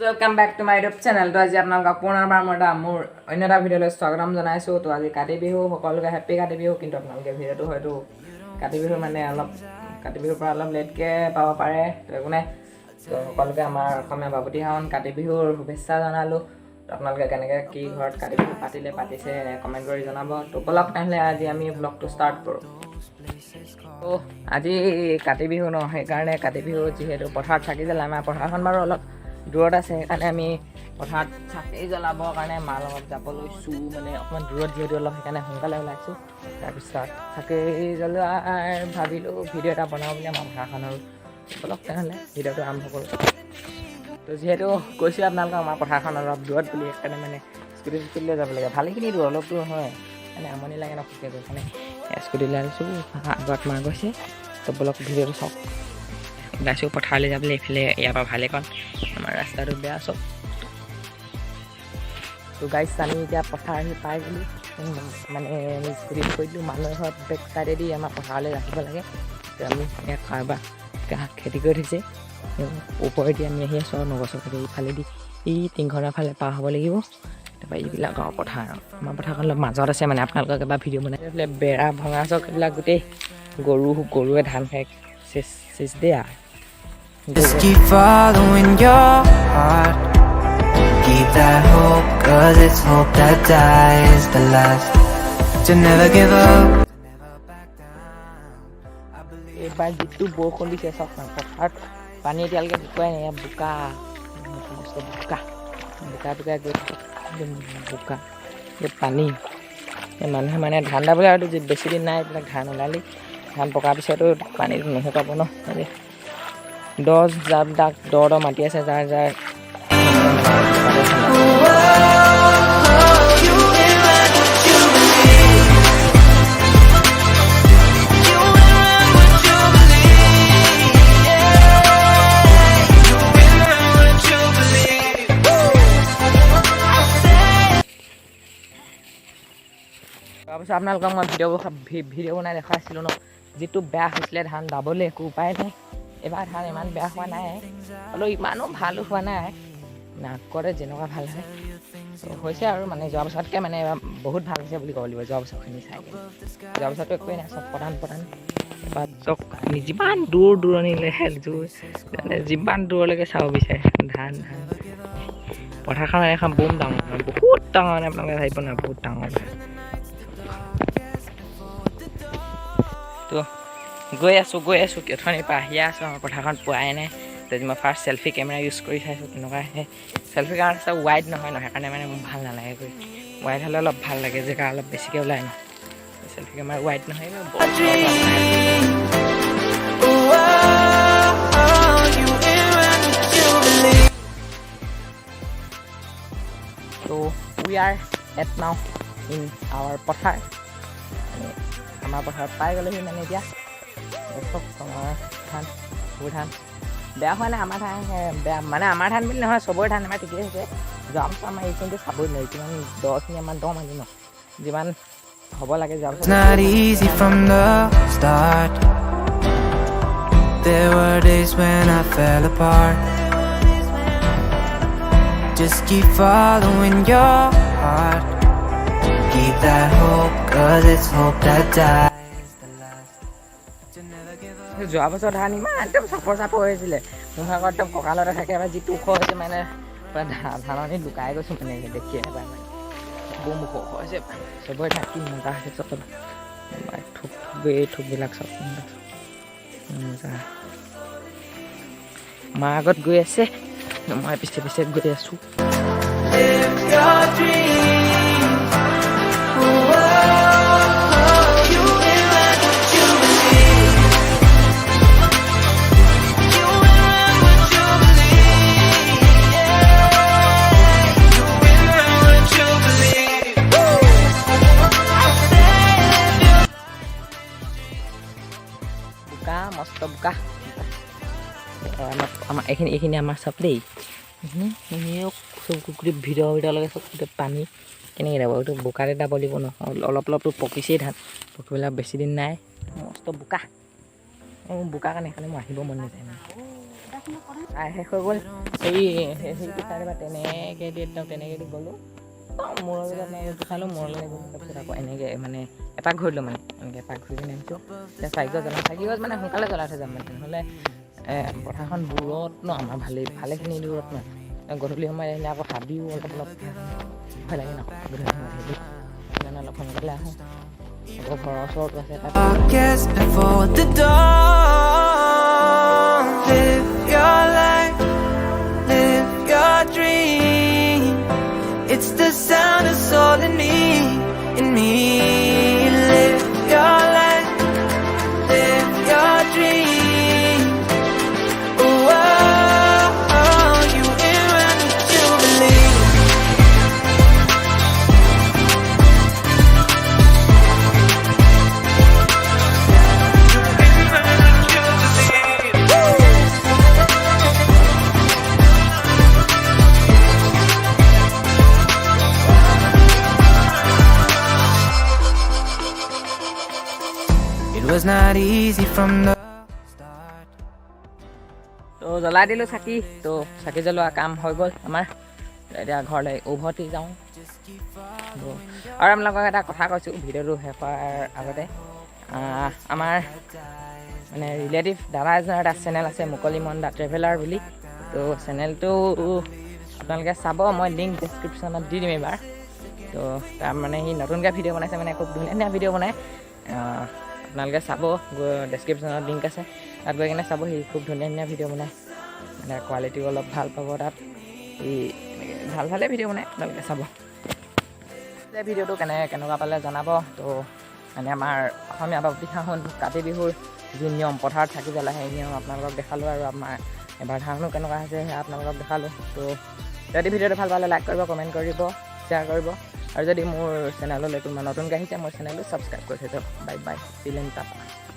Welcome back to my YouTube channel. তো আজি আপোনালোকক পুনৰবাৰ মই মোৰ অন্য এটা ভিডিঅ'লৈ স্বাগতম জনাইছোঁ। তো আজি কাতি বিহু, সকলোকে হেপী কাতি বিহু। কিন্তু আপোনালোকে ভিডিঅ'টো হয়তো কাতি বিহু মানে কাতি বিহুৰ পৰা অলপ লেটকৈ পাব পাৰে। তো একো নাই। তো সকলোকে আমাৰ অসমীয়া বাপুতি সাহোন কাতি বিহুৰ শুভেচ্ছা জনালোঁ। তো আপোনালোকে কেনেকৈ কি ঘৰত কাতি বিহু পাতিছে কমেণ্ট কৰি জনাব। তো বলক তেনেহ'লে আজি আমি ব্লগটো ষ্টাৰ্ট কৰোঁ। তো আজি কাতি বিহু ন, সেইকাৰণে কাতি বিহু যিহেতু পথাৰত চাকি জ্বলাই, আমাৰ পথাৰখন বাৰু অলপ দূৰত আছে, সেইকাৰণে আমি পথাৰত চাকি জ্বলাবৰ কাৰণে মাৰ লগত যাব লৈছোঁ। মানে অকণমান দূৰত যিহেতু অলপ, সেইকাৰণে সোনকালে ওলাইছোঁ। তাৰপিছত চাকি জ্বলোৱাৰ ভাবিলোঁ ভিডিঅ' এটা বনাওঁ বুলি আমাৰ পথাৰখনৰ। অলপ তেনেহ'লে ভিডিঅ'টো আৰম্ভ কৰোঁ। তো যিহেতু কৈছোঁ আপোনালোকক আমাৰ পথাৰখন অলপ দূৰত বুলি, সেইকাৰণে মানে স্কুটি লৈ যাব লাগে। ভালেখিনি দূৰ, অলপ দূৰ হয়, মানে আমনি লাগে ন খোজকাঢ়ি গৈ, সেইকাৰণে স্কুটি লৈ আহিছোঁ। আগত মা গৈছে। তো বলক ভিডিঅ'টো চাওক। ওলাইছোঁ পথাৰলৈ যাবলৈ। এইফালে ইয়াৰ পৰা ভালে কণ, আমাৰ ৰাস্তাটো বেয়া চব। তো গাইছ আমি এতিয়া পথাৰ আহি পাই গ'লোঁ। মানে আমি স্কুটিত কৰি দিলোঁ মানুহৰ ঘৰত বেক চাইডেদি আমাৰ পথাৰলৈ ৰাখিব লাগে। তো আমি ইয়াত কাৰোবাৰ খেতি কৰি থৈছে, ওপৰেদি আমি আহি আছোঁ আৰু নগছৰ খেতি ইফালেদি এই টিংখনৰ ফালে পাৰ হ'ব লাগিব। তাৰপৰা এইবিলাক গাঁৱৰ পথাৰ, আমাৰ পথাৰখন অলপ মাজত আছে। মানে আপোনালোকক এবাৰ ভিডিঅ' বনাই এইফালে বেৰা ভঙা চক এইবিলাক গোটেই গৰুৱে ধান খাই চেচ দিয়ে আৰু। Just keep following your heart. Keep that hope, 'cause it's hope that dies the last. To never give up. এইবাৰ যিটো বৰষুণ দিছে চব পথাৰত পানী এতিয়ালৈকে শুকুৱাই নাই। বোকা গৈ বোকা পানী। মানুহে মানে ধান দাবলৈ আৰু বেছি দিন নাই, এইবিলাক ধান ওলালি ধান পকাৰ পিছতো পানীটো নুশুকাব ন। দ মাটি আছে যাৰ তাৰপিছত আপোনালোকক মই ভিডিঅ' বনাই দেখাইছিলোঁ ন, যিটো বেয়া হৈছিলে ধান দাবলৈ একো উপায় নাই। এইবাৰ ধান ইমান বেয়া হোৱা নাই, হ'লেও ইমানো ভালো হোৱা নাই। আগতে যেনেকুৱা ভাল হয় হৈছে আৰু মানে যোৱা বছৰতকৈ মানে এবাৰ বহুত ভাল হৈছে বুলি ক'ব লাগিব। যোৱা বছৰখিনি চাই কিনে যোৱা বছৰটো একোৱেই নাই, চব প্ৰধান এবাৰ চব যিমান দূৰণিলৈ মানে যিমান দূৰলৈকে চাব বিচাৰে ধান পথাৰখন এখন বম ডাঙৰ, বহুত ডাঙৰ মানে আপোনালোকে ভাবিব নহয়, বহুত ডাঙৰ। তো গৈ আছোঁ অথনিৰ পৰা আহিয়ে আছোঁ, আমাৰ পথাৰখন পোৱাই নাই। তো মই ফাৰ্ষ্ট চেল্ফি কেমেৰা ইউজ কৰি চাইছোঁ, তেনেকুৱা আহে। চেল্ফি কেমেৰা চব ৱাইড নহয় সেইকাৰণে মানে মোৰ ভাল নালাগে গৈ। ৱাইড হ'লে অলপ ভাল লাগে, জেগা অলপ বেছিকৈ ওলাই ন। চেল্ফি কেমেৰা ৱাইড নহয়। তো we are at now in our পথাৰ। আমাৰ পথাৰত পাই গ'লেহি মানে এতিয়া চব ধান বেয়া হোৱা নাই। আমাৰ ধান বেয়া মানে আমাৰ ধান বুলি নহয়, চবৰে ধান আমাৰ ঠিকেই হৈছে। যোৱা বছৰ আমাৰ এইখিনিতে চাবই নোৱাৰি, কিমান দখিনি আমাৰ দ মানি ন, যিমান হ'ব লাগে যোৱা বছৰ। Not easy from the start. There were days when I fell apart. Just keep following your heart. Keep that hope, 'cause it's hope that dies the last. To never give up. যোৱা বছৰ ধান ইমান একদম চাপৰ হৈছিলে। মোৰ ভাগত একদম কঁকালতে থাকে, এবাৰ যিটো ওখ হৈছে মানে ধাননি লুকাই গৈছোঁ মানে দেখিয়ে এবাৰ মানে বম ওখ হৈছে। চবৰে ধান কি মজা হৈছে চব, থোকবিলাক চব মজা। মা আগত গৈ আছে, মই পিছে গৈ আছোঁ। Live your dreams. You will learn what you believe. You will learn what you believe. You will learn what you believe. বোকা মস্ত বোকা। আমাৰ এইখিনি আমাৰ চব দেই। চব কুকুৰি ভিতৰলৈকে চব গোটেই পানী কেনেকৈ দাব, এইটো বোকাতে দাব লাগিব ন। অলপতো পকিছেই ধান, পকিবলৈ বেছি দিন নাই। মস্ত বোকা কাৰণে মই আহিব মন নাযায় মানে। শেষ হৈ গ'ল সেইটো চাই বা তেনেকৈ দি একদম তেনেকৈ দি গ'লোঁ মূৰৰ লগত চালোঁ মূৰৰ লগত গ'লোঁ তাৰপিছত আকৌ এনেকৈ মানে এপাক ঘূৰিলোঁ মানে এনেকৈ এপাক ঘূৰি কিনে আহিছোঁ এতিয়া চাৰিগছ জ্বলাম চাৰিগছ মানে সোনকালে জ্বলাই থৈ যাম মানে নহ'লে পথাৰখন দূৰত ন আমাৰ ভালেখিনি দূৰত ন গধূলি সময়ত আহিলে আকৌ হাবিও অলপ ভয় লাগে ন গধূলি সময়ত আহিলে সেইকাৰণে অলপ সোনকালে আহোঁ আকৌ ঘৰৰ ওচৰতো আছে তাত Darkest before the dawn. Live your life, live your dream. It's the sound of soul in me. Live your life, live your dream. Oh, you ain't running to believe. It was not easy from the start. তো জ্বলাই দিলোঁ চাকি তো চাকি জ্বলোৱা কাম হৈ গ'ল আমাৰ এতিয়া ঘৰলৈ উভতি যাওঁ আৰু আপোনালোকক এটা কথা কৈছোঁ ভিডিঅ'টো শেষ হোৱাৰ আগতে আমাৰ মানে ৰিলেটিভ দাদা এজনৰ এটা চেনেল আছে মুকলি মান দা ট্ৰেভেলাৰ বুলি তো চেনেলটো আপোনালোকে চাব মই লিংক ডেছক্ৰিপশ্যনত দি দিম এইবাৰ তো তাৰ মানে সি নতুনকৈ ভিডিঅ' বনাইছে মানে খুব ধুনীয়া ভিডিঅ' বনায় আপোনালোকে চাব ডেছক্ৰিপশ্যনত লিংক আছে তাত গৈ কিনে চাব সি খুব ধুনীয়া ভিডিঅ' বনায় মানে কোৱালিটিও অলপ ভাল পাব তাত সি ভালে ভিডিঅ' বনায় আপোনালোকে চাব ভিডিঅ'টো কেনেকুৱা পালে জনাব তো মানে আমাৰ অসমীয়া বাপতি সাহোন কাতি বিহুৰ যি নিয়ম পথাৰত চাকি জ্বলাই সেই নিয়ম আপোনালোকক দেখালোঁ আৰু আমাৰ এবাৰ ধানো কেনেকুৱা হৈছে সেয়া আপোনালোকক দেখালোঁ তো যদি ভিডিঅ'টো ভাল পালে লাইক কৰিব কমেণ্ট কৰিব শ্বেয়াৰ কৰিব আৰু যদি মোৰ চেনেললৈ কোনোবা নতুনকৈ আহিছে মোৰ চেনেলটো ছাবস্ক্ৰাইব কৰি থৈ যাওক বাই চিলেন টাটা